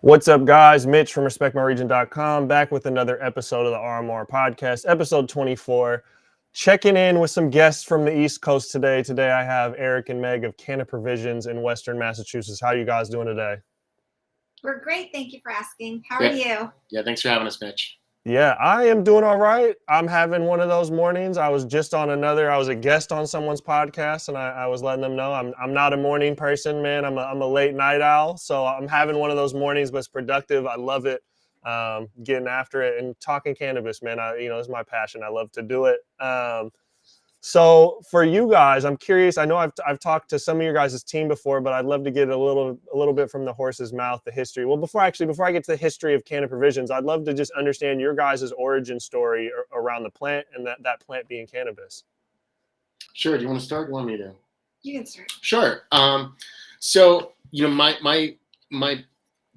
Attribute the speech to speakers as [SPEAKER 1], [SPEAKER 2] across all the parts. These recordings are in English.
[SPEAKER 1] What's up, guys? Mitch from RespectMyRegion.com back with another episode of the RMR podcast, episode 24. Checking in with some guests from the East Coast today. Today I have Erik and Meg of Canna Provisions in Western Massachusetts. How are you guys doing today?
[SPEAKER 2] We're great. Thank you for asking. How are you?
[SPEAKER 3] Yeah, thanks for having us, Mitch.
[SPEAKER 1] Yeah, I am doing all right. I'm having one of those mornings. I was a guest on someone's podcast, and I was letting them know I'm not a morning person, man. I'm a late night owl. So I'm having one of those mornings, but it's productive. I love it. Getting after it and talking cannabis, man. It's my passion. I love to do it. So for you guys, I'm curious. I know I've talked to some of your guys' team before, but I'd love to get a little bit from the horse's mouth, the history. Well, before I get to the history of Canna Provisions, I'd love to just understand your guys' origin story around the plant and that plant being cannabis.
[SPEAKER 3] Sure. Do you want to start? You want me to?
[SPEAKER 2] You can start.
[SPEAKER 3] Sure. So my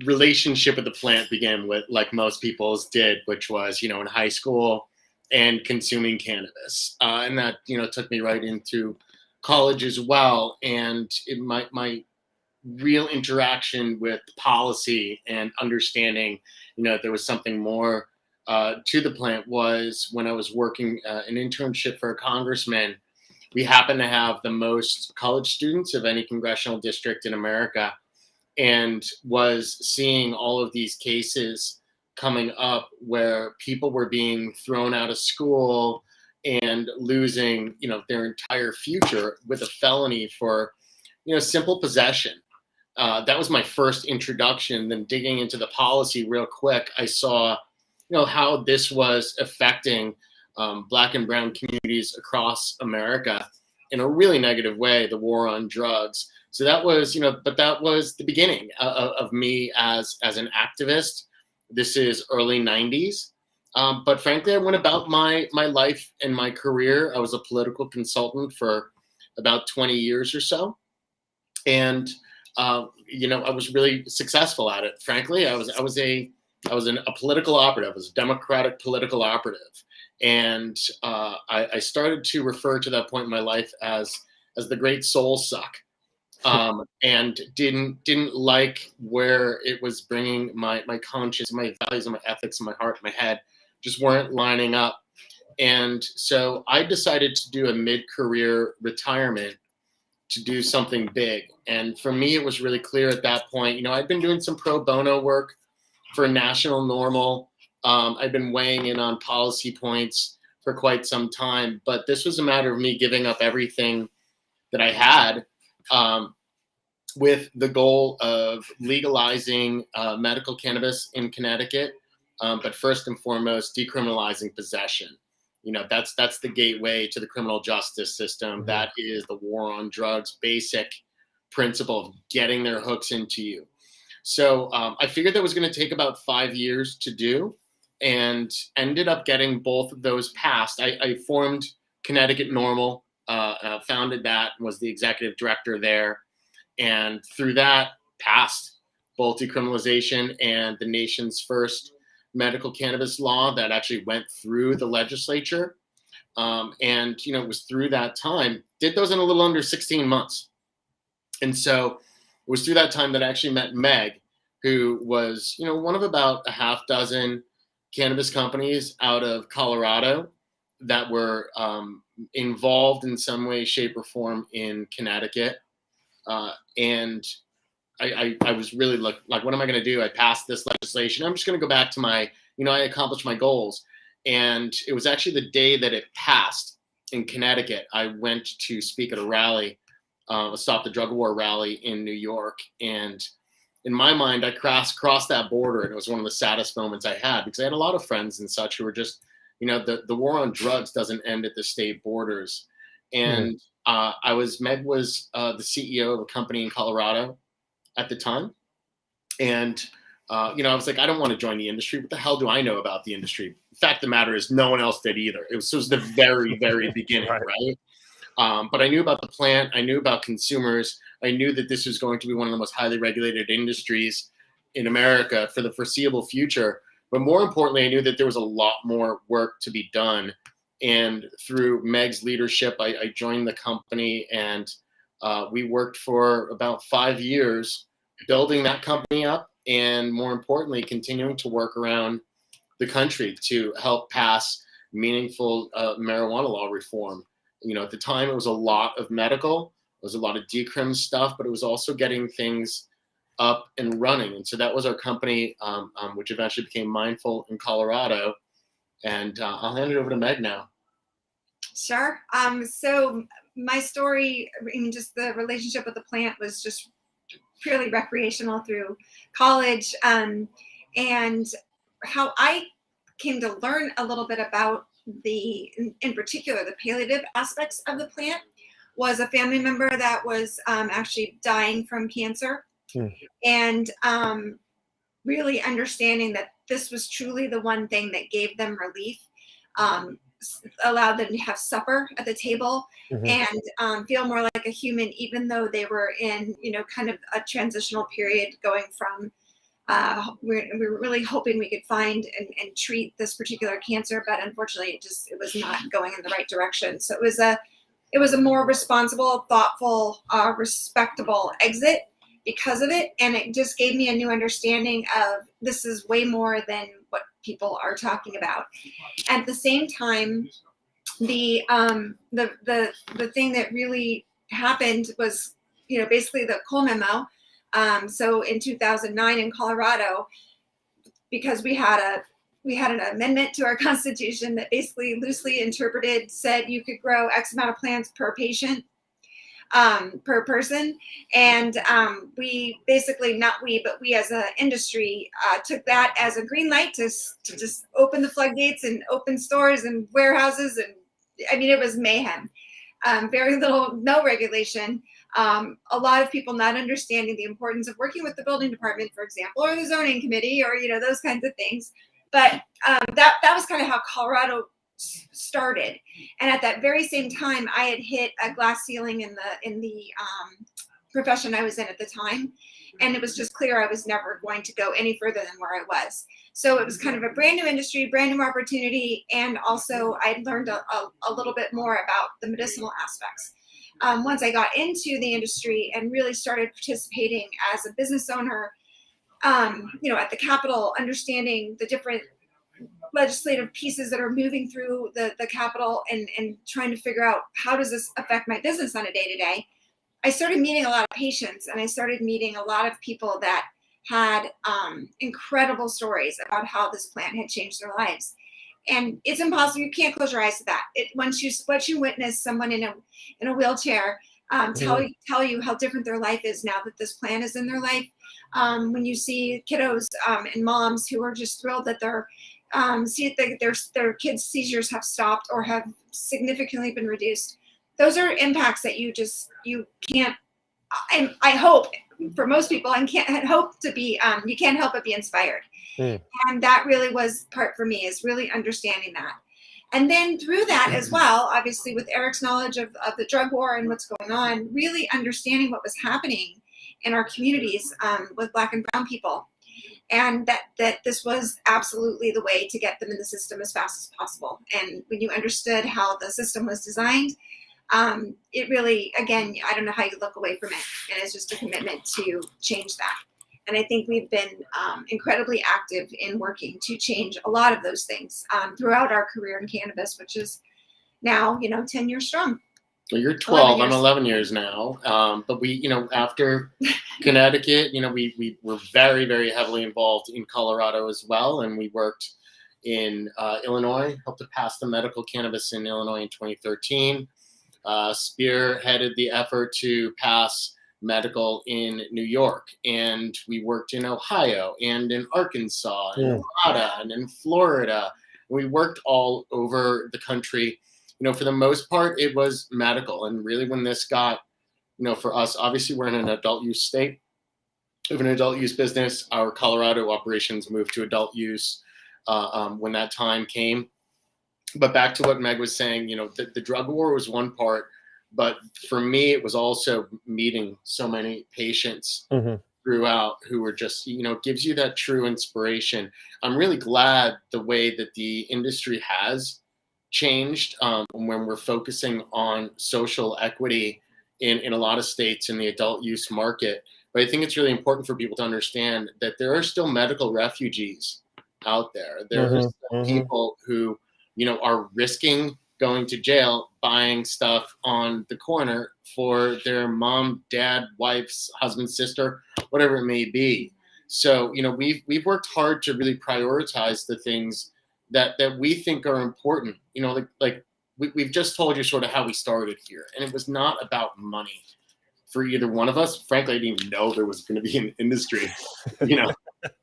[SPEAKER 3] relationship with the plant began with, like most people's did, which was in high school and consuming cannabis, and that took me right into college as well. And my real interaction with policy and understanding there was something more to the plant was when I was working an internship for a congressman. We happened to have the most college students of any congressional district in America, and was seeing all of these cases coming up where people were being thrown out of school and losing, their entire future with a felony for, simple possession. That was my first introduction. Then digging into the policy real quick, I saw, how this was affecting Black and brown communities across America in a really negative way, the war on drugs. So that was, but that was the beginning of me as an activist. This is early 90s. But frankly, I went about my life and my career. I was a political consultant for about 20 years or so. And, I was really successful at it. Frankly, I was a political operative. I was a Democratic political operative. And I started to refer to that point in my life as the great soul suck. And didn't like where it was bringing my conscience, my values, and my ethics, and my heart, and my head just weren't lining up. And so I decided to do a mid-career retirement to do something big. And for me, it was really clear at that point. I'd been doing some pro bono work for National Normal. I'd been weighing in on policy points for quite some time, but this was a matter of me giving up everything that I had, with the goal of legalizing medical cannabis in Connecticut, but first and foremost, decriminalizing possession. That's the gateway to the criminal justice system. Mm-hmm. That is the war on drugs' basic principle of getting their hooks into you. So I figured that was going to take about 5 years to do, and ended up getting both of those passed. I formed Connecticut Normal, founded that, was the executive director there. And through that, passed both decriminalization and the nation's first medical cannabis law that actually went through the legislature. And it was through that time, did those in a little under 16 months. And so it was through that time that I actually met Meg, who was, one of about a half dozen cannabis companies out of Colorado that were involved in some way, shape, or form in Connecticut. And I was really like, what am I going to do? I passed this legislation. I'm just going to go back to my, I accomplished my goals. And it was actually the day that it passed in Connecticut. I went to speak at a rally, a Stop the Drug War rally in New York. And in my mind, I crossed that border. And it was one of the saddest moments I had, because I had a lot of friends and such who were just, the war on drugs doesn't end at the state borders. And Meg was the CEO of a company in Colorado at the time. And, I was like, I don't want to join the industry. What the hell do I know about the industry? The fact of the matter is no one else did either. It was the very, very beginning, right? But I knew about the plant. I knew about consumers. I knew that this was going to be one of the most highly regulated industries in America for the foreseeable future. But more importantly, I knew that there was a lot more work to be done. And through Meg's leadership, I joined the company, and we worked for about 5 years building that company up, and more importantly, continuing to work around the country to help pass meaningful marijuana law reform. At the time, it was a lot of medical, it was a lot of decrim stuff, but it was also getting things up and running. And so that was our company, which eventually became Mindful in Colorado. And I'll hand it over to Meg now.
[SPEAKER 2] Sure. So my story, I mean, just the relationship with the plant was just purely recreational through college. And how I came to learn a little bit about in particular, the palliative aspects of the plant was a family member that was actually dying from cancer. And really understanding that this was truly the one thing that gave them relief, allowed them to have supper at the table and feel more like a human, even though they were in, kind of a transitional period going from, we were really hoping we could find and treat this particular cancer, but unfortunately it was not going in the right direction. So it was a more responsible, thoughtful, respectable exit because of it. And it just gave me a new understanding of this is way more than what people are talking about. At the same time, the thing that really happened was, basically the Cole memo. So in 2009 in Colorado, because we had an amendment to our constitution that basically loosely interpreted said you could grow X amount of plants per patient, per person. And we basically, not we, but we as an industry took that as a green light to just open the floodgates and open stores and warehouses. And I mean, it was mayhem. Very little, no regulation. A lot of people not understanding the importance of working with the building department, for example, or the zoning committee, or those kinds of things. But that was kind of how Colorado started. And at that very same time, I had hit a glass ceiling in the profession I was in at the time, and it was just clear I was never going to go any further than where I was. So it was kind of a brand new industry, brand new opportunity, and also I'd learned a little bit more about the medicinal aspects. Once I got into the industry and really started participating as a business owner, at the Capitol, understanding the different legislative pieces that are moving through the Capitol and trying to figure out how does this affect my business on a day-to-day, I started meeting a lot of patients, and I started meeting a lot of people that had incredible stories about how this plant had changed their lives. And it's impossible. You can't close your eyes to that. Once you witness someone in a wheelchair tell you how different their life is now that this plant is in their life. When you see kiddos and moms who are just thrilled that their kids' seizures have stopped or have significantly been reduced. Those are impacts that you can't. And I hope for most people, and can't help but be inspired. And that really was part for me, is really understanding that. And then through that as well, obviously with Erik's knowledge of the drug war and what's going on, really understanding what was happening in our communities with Black and brown people. And that this was absolutely the way to get them in the system as fast as possible. And when you understood how the system was designed, it really, again, I don't know how you look away from it. And it's just a commitment to change that. And I think we've been incredibly active in working to change a lot of those things throughout our career in cannabis, which is now, 10 years strong.
[SPEAKER 3] Well, you're 12. I'm 11 years now. But we, after Connecticut, we were very, very heavily involved in Colorado as well. And we worked in Illinois, helped to pass the medical cannabis in Illinois in 2013, spearheaded the effort to pass medical in New York. And we worked in Ohio and in Arkansas, and Nevada, and in Florida. We worked all over the country. For the most part, it was medical. And really when this got, for us, obviously we're in an adult use state. We have an adult use business. Our Colorado operations moved to adult use when that time came. But back to what Meg was saying, the drug war was one part, but for me, it was also meeting so many patients throughout who were just, gives you that true inspiration. I'm really glad the way that the industry has changed when we're focusing on social equity in a lot of states in the adult use market. But I think it's really important for people to understand that there are still medical refugees out there. There are still people who, are risking going to jail, buying stuff on the corner for their mom, dad, wife's husband, sister, whatever it may be. So, we've worked hard to really prioritize the things that we think are important. We've just told you sort of how we started here, and it was not about money for either one of us. Frankly, I didn't even know there was going to be an industry,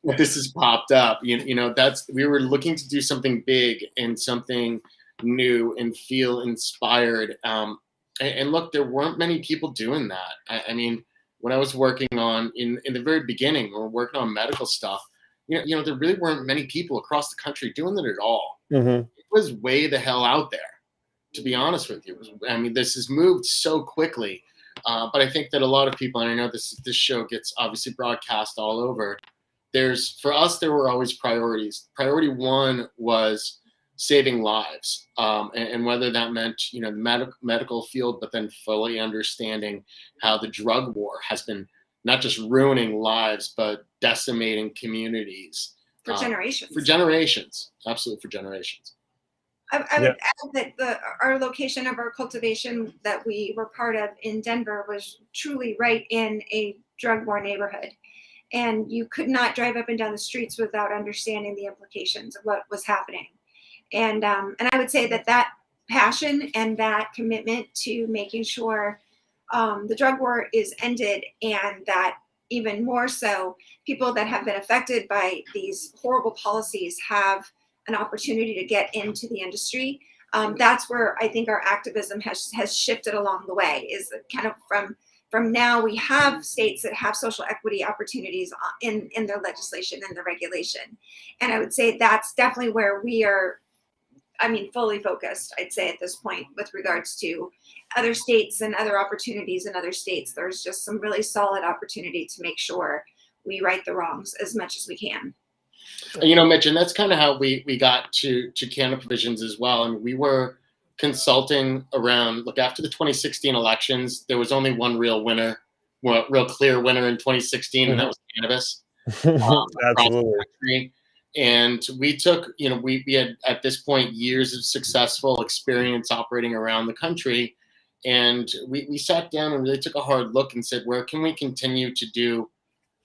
[SPEAKER 3] this has popped up. We were looking to do something big and something new and feel inspired. And look, there weren't many people doing that. I mean, when I was working on in the very beginning, we were working on medical stuff. There really weren't many people across the country doing it at all. It was way the hell out there, to be honest with you. This has moved so quickly. But I think that a lot of people, and I know this show gets obviously broadcast all over. For us, there were always priorities. Priority one was saving lives, and whether that meant the medical field, but then fully understanding how the drug war has been not just ruining lives, but decimating communities
[SPEAKER 2] for generations.
[SPEAKER 3] For generations, absolutely for generations.
[SPEAKER 2] I would add that our location of our cultivation that we were part of in Denver was truly right in a drug war neighborhood. And you could not drive up and down the streets without understanding the implications of what was happening. And I would say that passion and that commitment to making sure the drug war is ended, and that even more so, people that have been affected by these horrible policies have an opportunity to get into the industry. That's where I think our activism has shifted along the way, is kind of from now we have states that have social equity opportunities in their legislation and the regulation. And I would say that's definitely where we are, fully focused, I'd say at this point, with regards to other states and other opportunities in other states. There's just some really solid opportunity to make sure we right the wrongs as much as we can.
[SPEAKER 3] Mitch, and that's kind of how we got to Canna Provisions as well. And we were consulting around, after the 2016 elections, there was only one real winner, real clear winner in 2016, and that was cannabis.
[SPEAKER 1] Absolutely.
[SPEAKER 3] And we took, we had at this point years of successful experience operating around the country. And we sat down and really took a hard look and said, where can we continue to do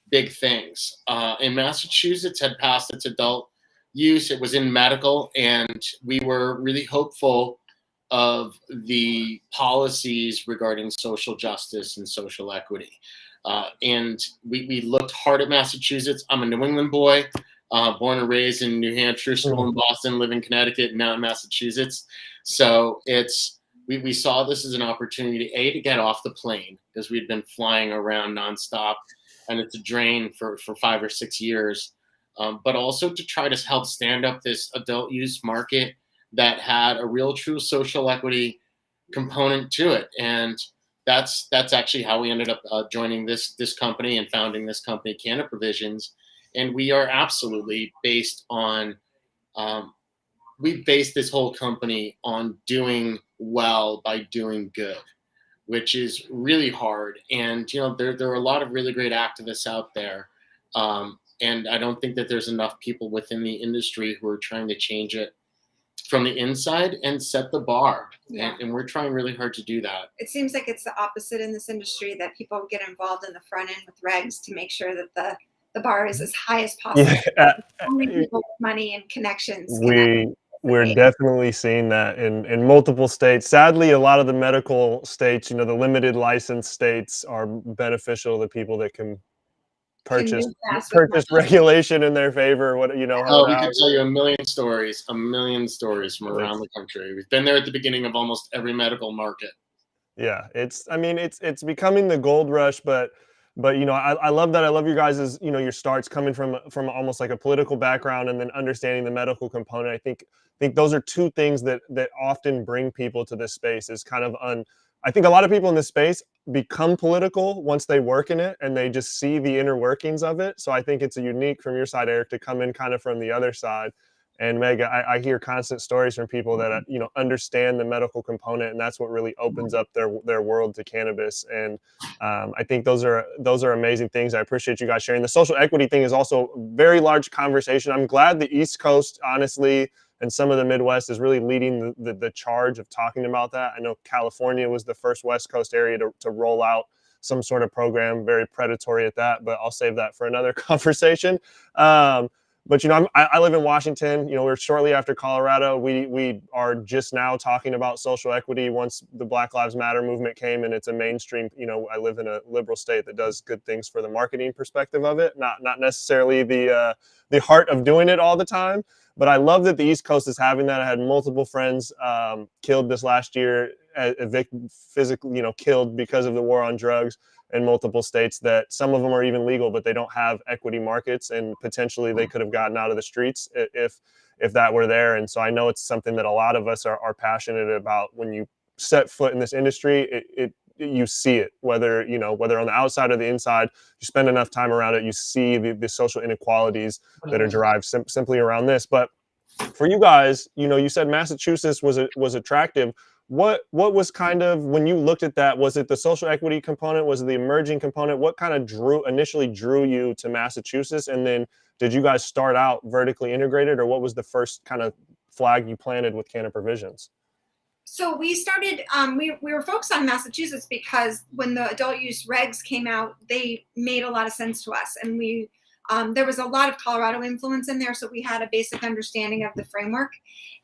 [SPEAKER 3] big things? And Massachusetts had passed its adult use. It was in medical, and we were really hopeful of the policies regarding social justice and social equity. And we looked hard at Massachusetts. I'm a New England boy, born and raised in New Hampshire, school in Boston, live in Connecticut, and now in Massachusetts. So we saw this as an opportunity, to get off the plane, because we'd been flying around nonstop, and it's a drain for 5 or 6 years, but also to try to help stand up this adult use market that had a real true social equity component to it. And that's actually how we ended up joining this company and founding this company, Canna Provisions. And we are absolutely based on, we based this whole company on doing well by doing good, which is really hard. And, there are a lot of really great activists out there. And I don't think that there's enough people within the industry who are trying to change it from the inside and set the bar.
[SPEAKER 2] Yeah.
[SPEAKER 3] And we're trying really hard to do that.
[SPEAKER 2] It seems like it's the opposite in this industry, that people get involved in the front end with regs to make sure that the bar is as high as possible. Only people with money and connections.
[SPEAKER 1] We're definitely seeing that in multiple states. Sadly, a lot of the medical states, the limited license states, are beneficial to people that can purchase regulation in their favor.
[SPEAKER 3] We could tell you a million stories from around the country. We've been there at the beginning of almost every medical market.
[SPEAKER 1] Yeah, it's becoming the gold rush, but I love that. I love your guys' your starts coming from almost like a political background, and then understanding the medical component. I think those are two things that often bring people to this space. Is kind of I think a lot of people in this space become political once they work in it, and they just see the inner workings of it. So I think it's a unique from your side, Erik, to come in kind of from the other side. And Meg, I hear constant stories from people that understand the medical component, and that's what really opens up their world to cannabis. And I think those are amazing things. I appreciate you guys sharing. The social equity thing is also a very large conversation. I'm glad the East Coast, honestly, and some of the Midwest is really leading the charge of talking about that. I know California was the first West Coast area to roll out some sort of program, very predatory at that, but I'll save that for another conversation. But I live in Washington. We're shortly after Colorado. We are just now talking about social equity once the Black Lives Matter movement came, and it's a mainstream. I live in a liberal state that does good things for the marketing perspective of it, not necessarily the heart of doing it all the time. But I love that the East Coast is having that. I had multiple friends killed this last year, physically, killed because of the war on drugs in multiple states, that some of them are even legal, but they don't have equity markets, and potentially they could have gotten out of the streets if that were there. And so I know it's something that a lot of us are passionate about. When you set foot in this industry, you see it, whether on the outside or the inside. You spend enough time around it, you see the social inequalities that are derived simply around this. But for you guys, you said Massachusetts was attractive. What was kind of, when you looked at that, was it the social equity component? Was it the emerging component? What kind of initially drew you to Massachusetts? And then did you guys start out vertically integrated, or what was the first kind of flag you planted with Canna Provisions?
[SPEAKER 2] So we started, we were focused on Massachusetts because when the adult use regs came out, they made a lot of sense to us. And there was a lot of Colorado influence in there, so we had a basic understanding of the framework.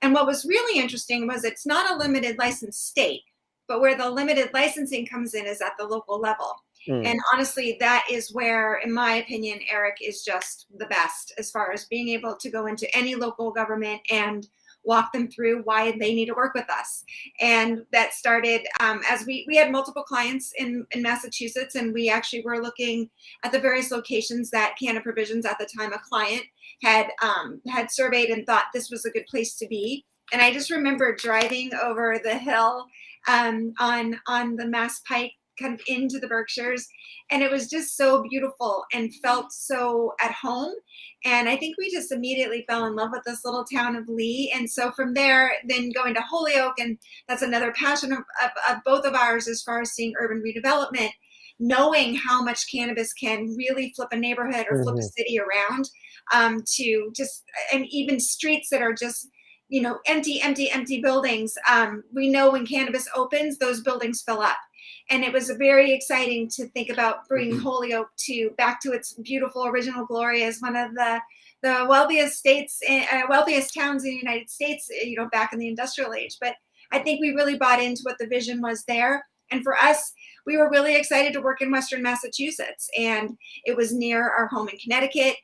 [SPEAKER 2] And what was really interesting was it's not a limited license state, but where the limited licensing comes in is at the local level. And honestly, that is where, in my opinion, Erik is just the best as far as being able to go into any local government and walk them through why they need to work with us. And that started as we had multiple clients in Massachusetts, and we actually were looking at the various locations that Canna Provisions, at the time a client, had surveyed and thought this was a good place to be. And I just remember driving over the hill on the Mass Pike, kind of into the Berkshires, and it was just so beautiful and felt so at home. And I think we just immediately fell in love with this little town of Lee. And so from there, then going to Holyoke, and that's another passion of both of ours as far as seeing urban redevelopment, knowing how much cannabis can really flip a neighborhood or flip a city around, to just, and even streets that are just, empty buildings. We know when cannabis opens, those buildings fill up. And it was very exciting to think about bringing Holyoke back to its beautiful original glory as one of the wealthiest wealthiest towns in the United States, back in the industrial age. But I think we really bought into what the vision was there. And for us, we were really excited to work in Western Massachusetts, and it was near our home in Connecticut.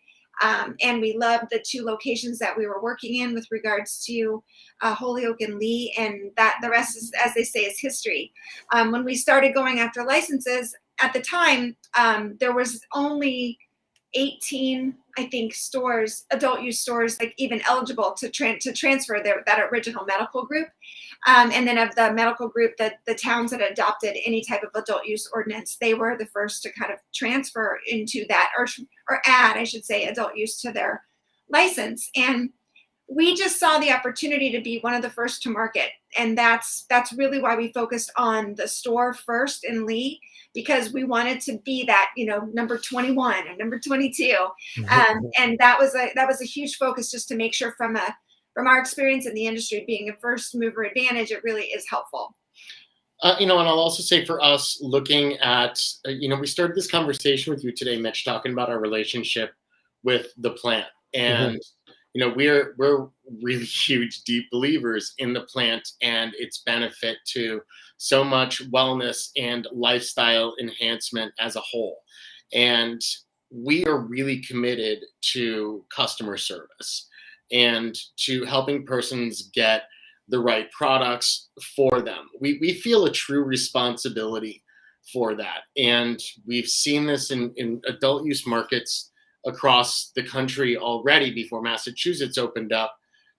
[SPEAKER 2] And we loved the two locations that we were working in with regards to Holyoke and Lee, and that the rest is, as they say, is history. When we started going after licenses, at the time, there was only 18, I think, stores, adult use stores, like even eligible to transfer that original medical group. And then of the medical group, the towns that adopted any type of adult use ordinance, they were the first to kind of transfer into that, or add, I should say, adult use to their license. And we just saw the opportunity to be one of the first to market. And that's really why we focused on the store first in Lee, because we wanted to be that, number 21 and number 22. And that was a huge focus, just to make sure from our experience in the industry, being a first mover advantage, it really is helpful.
[SPEAKER 3] And I'll also say for us, looking at, we started this conversation with you today, Mitch, talking about our relationship with the plant. And, we're really huge, deep believers in the plant and its benefit to so much wellness and lifestyle enhancement as a whole. And we are really committed to customer service and to helping persons get the right products for them. We feel a true responsibility for that. And we've seen this in adult use markets across the country already before Massachusetts opened up.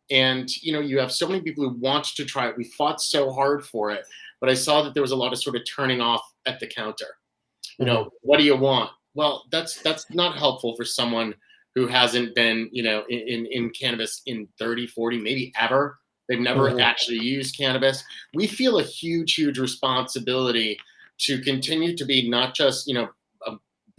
[SPEAKER 3] And, you have so many people who want to try it. We fought so hard for it, but I saw that there was a lot of sort of turning off at the counter. What do you want? Well, that's not helpful for someone who hasn't been, in cannabis in 30, 40, maybe ever. They've never actually used cannabis. We feel a huge responsibility to continue to be not just,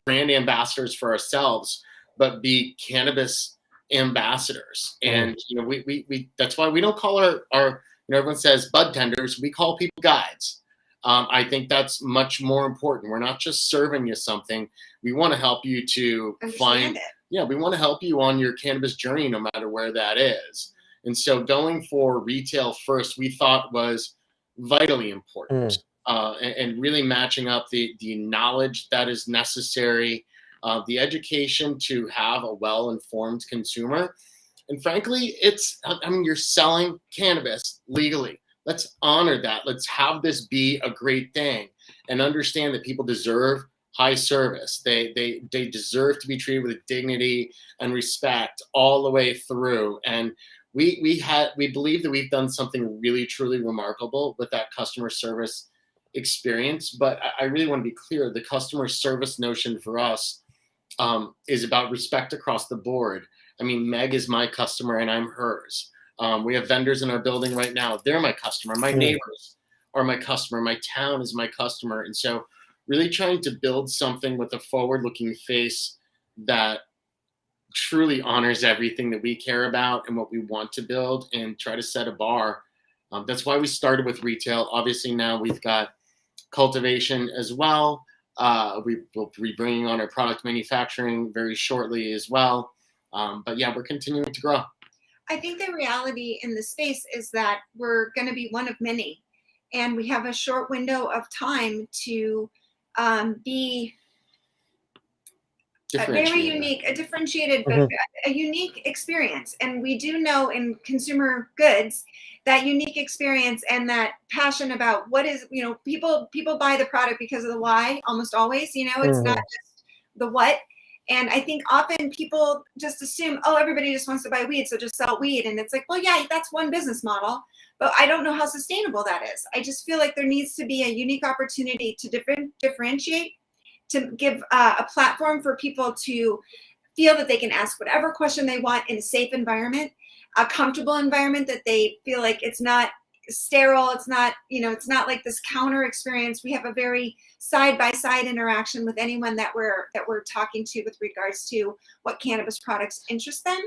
[SPEAKER 3] brand ambassadors for ourselves, but be cannabis ambassadors. And, we that's why we don't call our everyone says bud tenders, we call people guides. I think that's much more important. We're not just serving you something. We want to help you to find, we want to help you on your cannabis journey, no matter where that is. And so going for retail first, we thought was vitally important, and really matching up the knowledge that is necessary, the education to have a well-informed consumer. And frankly, you're selling cannabis legally. Let's honor that. Let's have this be a great thing and understand that people deserve high service. They deserve to be treated with dignity and respect all the way through. And we believe that we've done something really, truly remarkable with that customer service experience. But I really want to be clear, the customer service notion for us is about respect across the board. I mean, Meg is my customer and I'm hers. We have vendors in our building right now. They're my customer. My neighbors are my customer. My town is my customer. And so really trying to build something with a forward-looking face that truly honors everything that we care about and what we want to build, and try to set a bar. That's why we started with retail. Obviously now we've got cultivation as well. We will be bringing on our product manufacturing very shortly as well. But yeah, we're continuing to grow.
[SPEAKER 2] I think the reality in the space is that we're going to be one of many, and we have a short window of time to be a very unique, a differentiated, but a unique experience. And we do know in consumer goods that unique experience and that passion about what is, people buy the product because of the why, almost always, it's not just the what. And I think often people just assume, everybody just wants to buy weed, so just sell weed. And it's like, well, yeah, that's one business model, but I don't know how sustainable that is. I just feel like there needs to be a unique opportunity to differentiate, to give a platform for people to feel that they can ask whatever question they want in a safe environment, a comfortable environment that they feel like it's not sterile. It's not, it's not like this counter experience. We have a very side-by-side interaction with anyone that we're talking to with regards to what cannabis products interest them.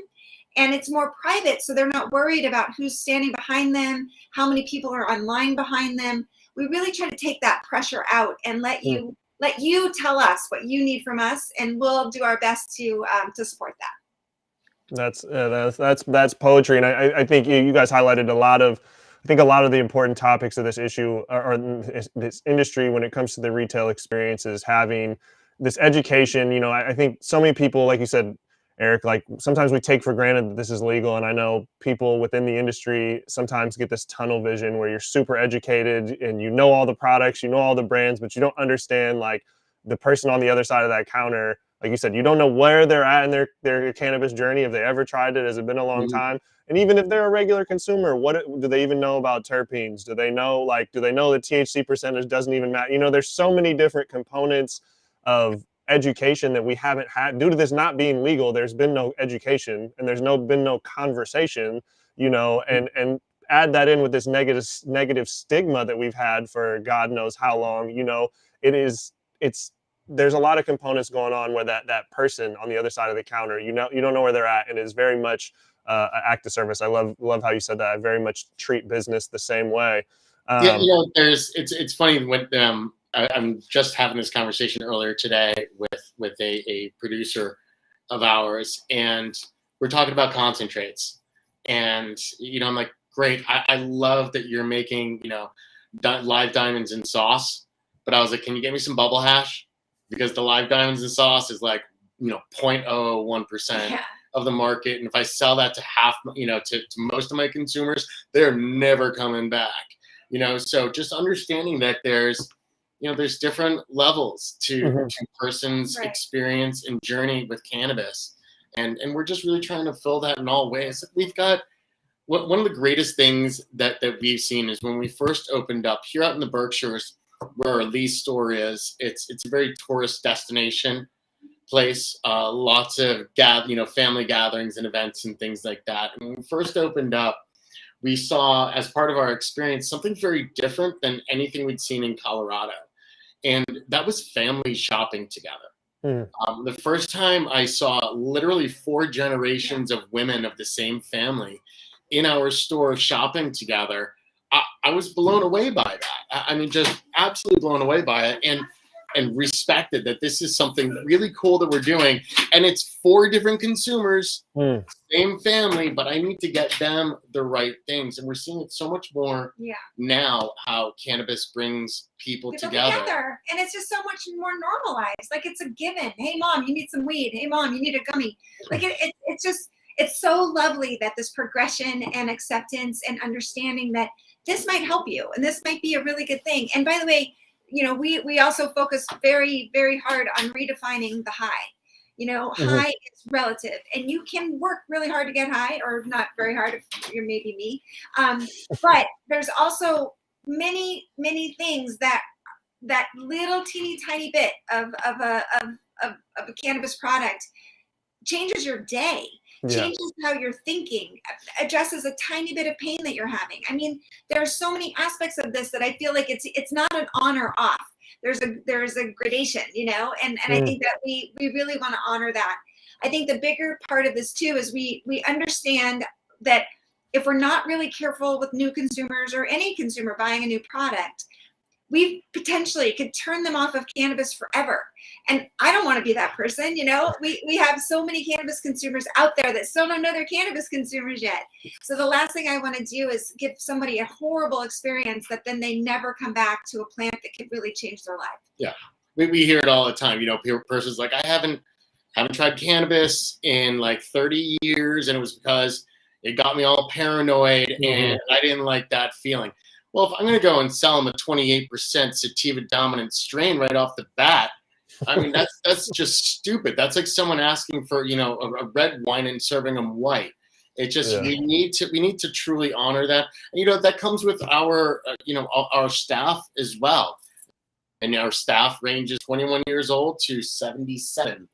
[SPEAKER 2] And it's more private, so they're not worried about who's standing behind them, how many people are online behind them. We really try to take that pressure out and let you tell us what you need from us, and we'll do our best to support that.
[SPEAKER 1] That's poetry, and I think you guys highlighted a lot of the important topics of this issue or this industry when it comes to the retail experience is having this education. I think so many people, like you said, Erik, like sometimes we take for granted that this is legal. And I know people within the industry sometimes get this tunnel vision where you're super educated and all the products, all the brands, but you don't understand like the person on the other side of that counter. Like you said, you don't know where they're at in their cannabis journey. If they ever tried it, has it been a long time? And even if they're a regular consumer, what do they even know about terpenes? Do they know the THC percentage doesn't even matter? There's so many different components of education that we haven't had due to this not being legal. There's been no education and there's been no conversation, and add that in with this negative stigma that we've had for God knows how long. There's a lot of components going on where that person on the other side of the counter, you don't know where they're at, and it's very much an act of service. I love how you said that. I very much treat business the same way.
[SPEAKER 3] It's funny when I'm just having this conversation earlier today with a producer of ours, and we're talking about concentrates, and I'm like, great, I love that you're making live diamonds in sauce, but I was like, can you get me some bubble hash? Because the live diamonds in sauce is like 0.001% of the market, and if I sell that to half, to most of my consumers, they're never coming back. So just understanding that there's different levels to person's experience and journey with cannabis, and we're just really trying to fill that in all ways. We've got one of the greatest things that we've seen is when we first opened up here out in the Berkshires, where our Lee store is. It's a very tourist destination place, lots of family gatherings and events and things like that. And when we first opened up, we saw, as part of our experience, something very different than anything we'd seen in Colorado. And that was families shopping together. The first time I saw literally 4 generations of women of the same family in our store shopping together, I was blown away by that. I mean, just absolutely blown away by it, and respected that this is something really cool that we're doing. And it's 4 different consumers, same family, but I need to get them the right things. And we're seeing it so much more now, how cannabis brings people together.
[SPEAKER 2] And it's just so much more normalized. Like, it's a given. Hey, mom, you need some weed. Hey, mom, you need a gummy. Like, it's just, it's so lovely that this progression and acceptance and understanding that this might help you and this might be a really good thing. And by the way, we also focus very, very hard on redefining the high. High is relative, and you can work really hard to get high, or not very hard if you're maybe me. But there's also many, many things that little teeny tiny bit of a cannabis product changes your day. Changes how you're thinking, addresses a tiny bit of pain that you're having. I mean, there are so many aspects of this that I feel like it's not an on or off. There's a gradation, and I think that we really want to honor that. I think the bigger part of this too is we understand that if we're not really careful with new consumers or any consumer buying a new product, we potentially could turn them off of cannabis forever. And I don't want to be that person. We have so many cannabis consumers out there that still don't know they're cannabis consumers yet. So the last thing I want to do is give somebody a horrible experience that then they never come back to a plant that could really change their life.
[SPEAKER 3] Yeah. We hear it all the time. Person's like, I haven't tried cannabis in like 30 years. And it was because it got me all paranoid and I didn't like that feeling. Well, if I'm going to go and sell them a 28% sativa dominant strain right off the bat, I mean, that's just stupid. That's like someone asking for, a red wine and serving them white. It just, we need to truly honor that. And, that comes with our, our staff as well. And our staff ranges 21 years old to 77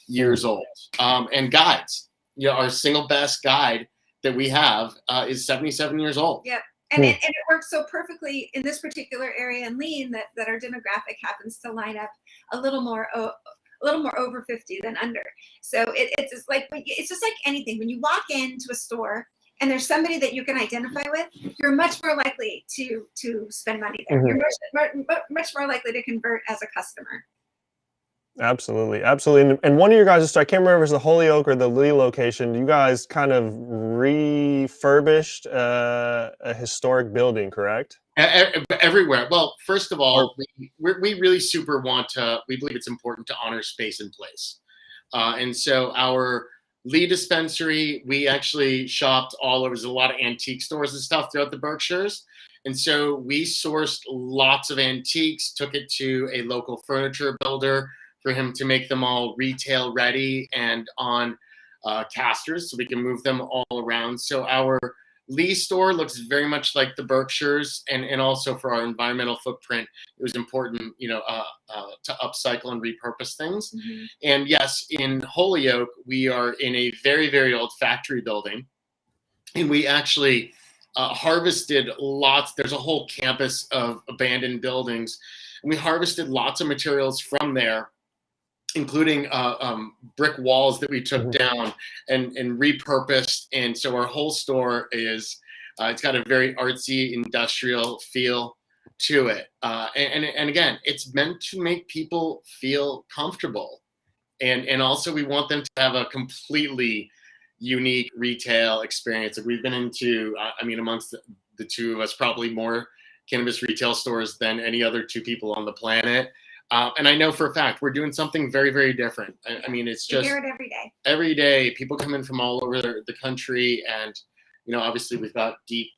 [SPEAKER 3] years old. And guides, our single best guide that we have is 77 years old.
[SPEAKER 2] Yep. And it works so perfectly in this particular area in Lean that our demographic happens to line up a little more over 50 than under. So it's just like anything. When you walk into a store and there's somebody that you can identify with, you're much more likely to spend money there. You're much more likely to convert as a customer.
[SPEAKER 1] Absolutely. And one of your guys' I can't remember if it was the Holyoke or the Lee location. You guys kind of refurbished a historic building, correct?
[SPEAKER 3] Everywhere. Well, first of all, we really we believe it's important to honor space and place. And so our Lee dispensary, we actually shopped all over. There's a lot of antique stores and stuff throughout the Berkshires. And so we sourced lots of antiques, took it to a local furniture builder for him to make them all retail ready and on casters so we can move them all around. So our Lee store looks very much like the Berkshires, and also for our environmental footprint, it was important, to upcycle and repurpose things. And yes, in Holyoke, we are in a very, very old factory building, and we actually harvested lots. There's a whole campus of abandoned buildings, and we harvested lots of materials from there, including brick walls that we took down and repurposed. And so our whole store is, it's got a very artsy industrial feel to it. And again, it's meant to make people feel comfortable. And also we want them to have a completely unique retail experience. Like we've been into, amongst the two of us, probably more cannabis retail stores than any other 2 people on the planet. And I know for a fact we're doing something very, very different. It's just,
[SPEAKER 2] you hear it every day.
[SPEAKER 3] Every day, people come in from all over the country, and obviously we've got deep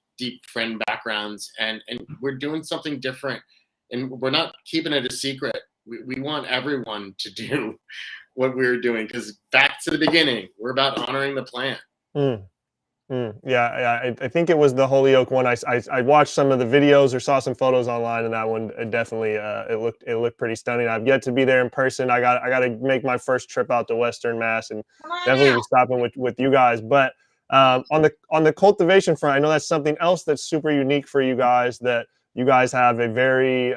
[SPEAKER 3] friend backgrounds, and we're doing something different, and we're not keeping it a secret. We want everyone to do what we're doing, because back to the beginning, we're about honoring the plant.
[SPEAKER 1] Yeah, I think it was the Holyoke one. I watched some of the videos or saw some photos online, and that one it definitely it looked pretty stunning. I've yet to be there in person. I got to make my first trip out to Western Mass and
[SPEAKER 2] Come on
[SPEAKER 1] definitely
[SPEAKER 2] out.
[SPEAKER 1] be stopping with you guys. But on the cultivation front, I know that's something else that's super unique for you guys. That you guys have a very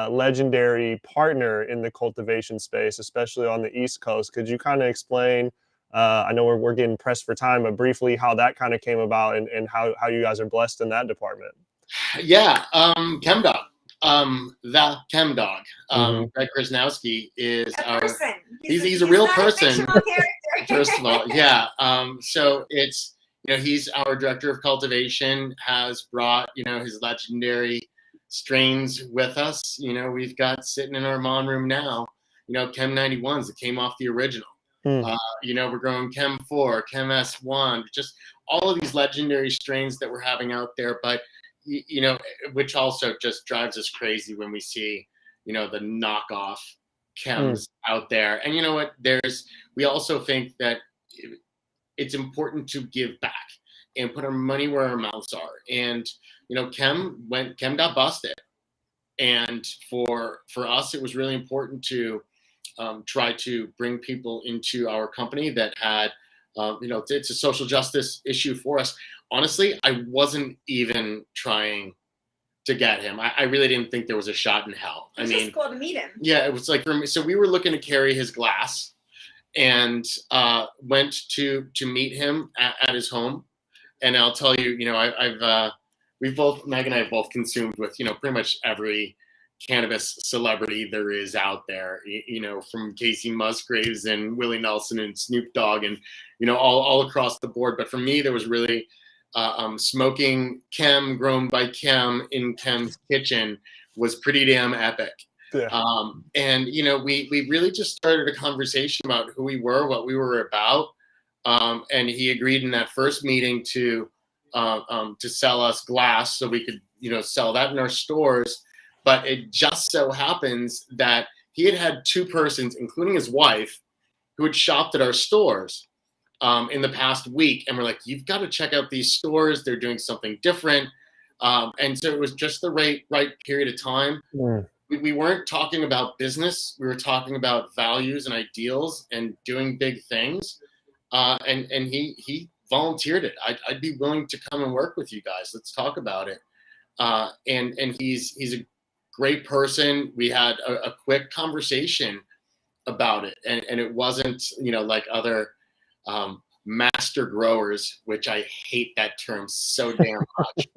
[SPEAKER 1] legendary partner in the cultivation space, especially on the East Coast. Could you kind of explain? I know we're getting pressed for time, but briefly how that kind of came about and how you guys are blessed in that department.
[SPEAKER 3] Yeah, Chemdog, the Chemdog.
[SPEAKER 1] Mm-hmm.
[SPEAKER 3] Greg Krasnowski is
[SPEAKER 2] A person.
[SPEAKER 3] He's a real
[SPEAKER 2] not
[SPEAKER 3] person.
[SPEAKER 2] A fictional character.
[SPEAKER 3] First of all, yeah. So it's, he's our director of cultivation, has brought, his legendary strains with us. We've got sitting in our mon room now, Chem 91s that came off the original. We're growing Chem 4, Chem S1, just all of these legendary strains that we're having out there. But, which also just drives us crazy when we see, the knockoff chems out there. And you know what? We also think that it's important to give back and put our money where our mouths are. And, Chem got busted. And for us, it was really important to try to bring people into our company that had, it's a social justice issue for us. Honestly, I wasn't even trying to get him. I really didn't think there was a shot in hell.
[SPEAKER 2] It's just cool to meet him.
[SPEAKER 3] Yeah, it was like for me. So we were looking to carry his glass, and went to meet him at his home. And I'll tell you, Meg and I have both consumed with, pretty much every cannabis celebrity there is out there, from Casey Musgraves and Willie Nelson and Snoop Dogg and, all across the board. But for me, there was really smoking Chem grown by Chem in Chem's kitchen was pretty damn epic.
[SPEAKER 1] Yeah.
[SPEAKER 3] And, we really just started a conversation about who we were, what we were about. And he agreed in that first meeting to sell us glass so we could, sell that in our stores. But it just so happens that he had two persons, including his wife, who had shopped at our stores in the past week. And we're like, you've got to check out these stores. They're doing something different. And so it was just the right period of time. We weren't talking about business. We were talking about values and ideals and doing big things. And he volunteered it. I'd be willing to come and work with you guys. Let's talk about it. And he's a great person. We had a quick conversation about it, and it wasn't, like other master growers, which I hate that term so damn much,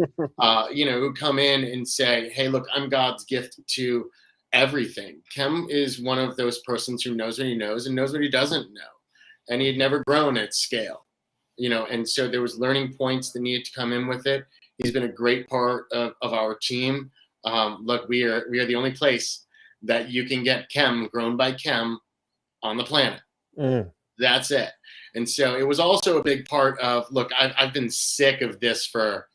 [SPEAKER 3] who come in and say, hey, look, I'm God's gift to everything. Chem is one of those persons who knows what he knows and knows what he doesn't know. And he had never grown at scale, and so there was learning points that needed to come in with it. He's been a great part of our team. Look, we are the only place that you can get Chem grown by Chem on the planet. That's it. And so it was also a big part of, look, I've been sick of this for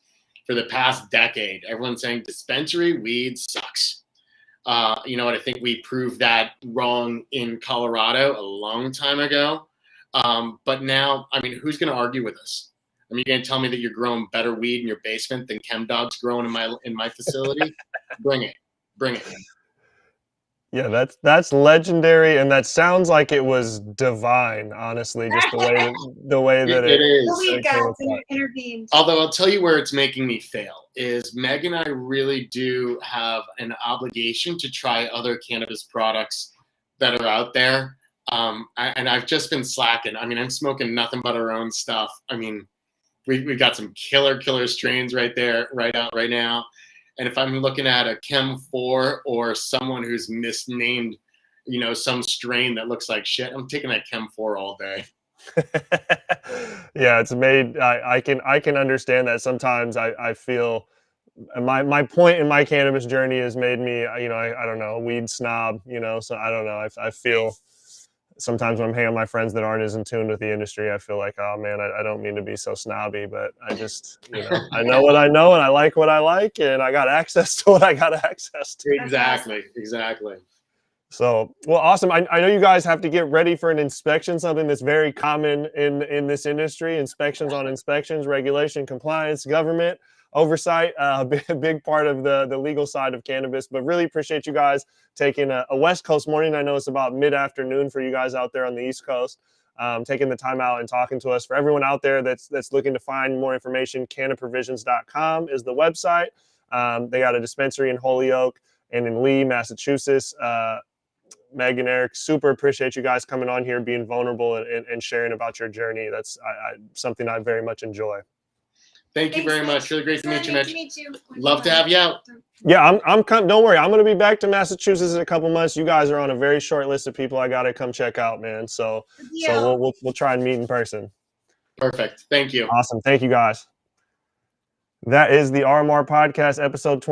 [SPEAKER 3] the past decade. Everyone's saying dispensary weed sucks. You know what? I think we proved that wrong in Colorado a long time ago. But now, who's going to argue with us? You're going to tell me that you're growing better weed in your basement than Chemdog's growing in my facility? Bring it.
[SPEAKER 1] Yeah, that's legendary, and that sounds like it was divine. Honestly, just the way that it
[SPEAKER 3] is.
[SPEAKER 2] The weed gods intervened.
[SPEAKER 3] Although I'll tell you where it's making me fail is Meg and I really do have an obligation to try other cannabis products that are out there. And I've just been slacking. I'm smoking nothing but our own stuff. We've got some killer strains right now. And if I'm looking at a Chem 4 or someone who's misnamed, some strain that looks like shit, I'm taking that Chem 4 all day.
[SPEAKER 1] Yeah, it's made. I can understand that. Sometimes I feel my point in my cannabis journey has made me, I don't know, a weed snob. So I don't know. I feel. Sometimes when I'm hanging with my friends that aren't as in tune with the industry, I feel like, oh man, I don't mean to be so snobby, but I just, I know what I know and I like what I like and I got access to what I got access to.
[SPEAKER 3] Exactly.
[SPEAKER 1] So, well, awesome. I know you guys have to get ready for an inspection, something that's very common in this industry. Inspections on inspections, regulation, compliance, government oversight, a big part of the legal side of cannabis. But really appreciate you guys taking a West Coast morning. I know it's about mid-afternoon for you guys out there on the East Coast. Taking the time out and talking to us. For everyone out there that's looking to find more information, cannaprovisions.com is the website. They got a dispensary in Holyoke and in Lee, Massachusetts. Meg and Erik, super appreciate you guys coming on here, being vulnerable and sharing about your journey. That's something I very much enjoy.
[SPEAKER 3] Thank you very much. Really great to meet you, Mitch. Love to have you out.
[SPEAKER 1] Yeah, don't worry. I'm going to be back to Massachusetts in a couple months. You guys are on a very short list of people I got to come check out, man. So we'll try and meet in person.
[SPEAKER 3] Perfect. Thank you.
[SPEAKER 1] Awesome. Thank you guys. That is the RMR podcast episode 20.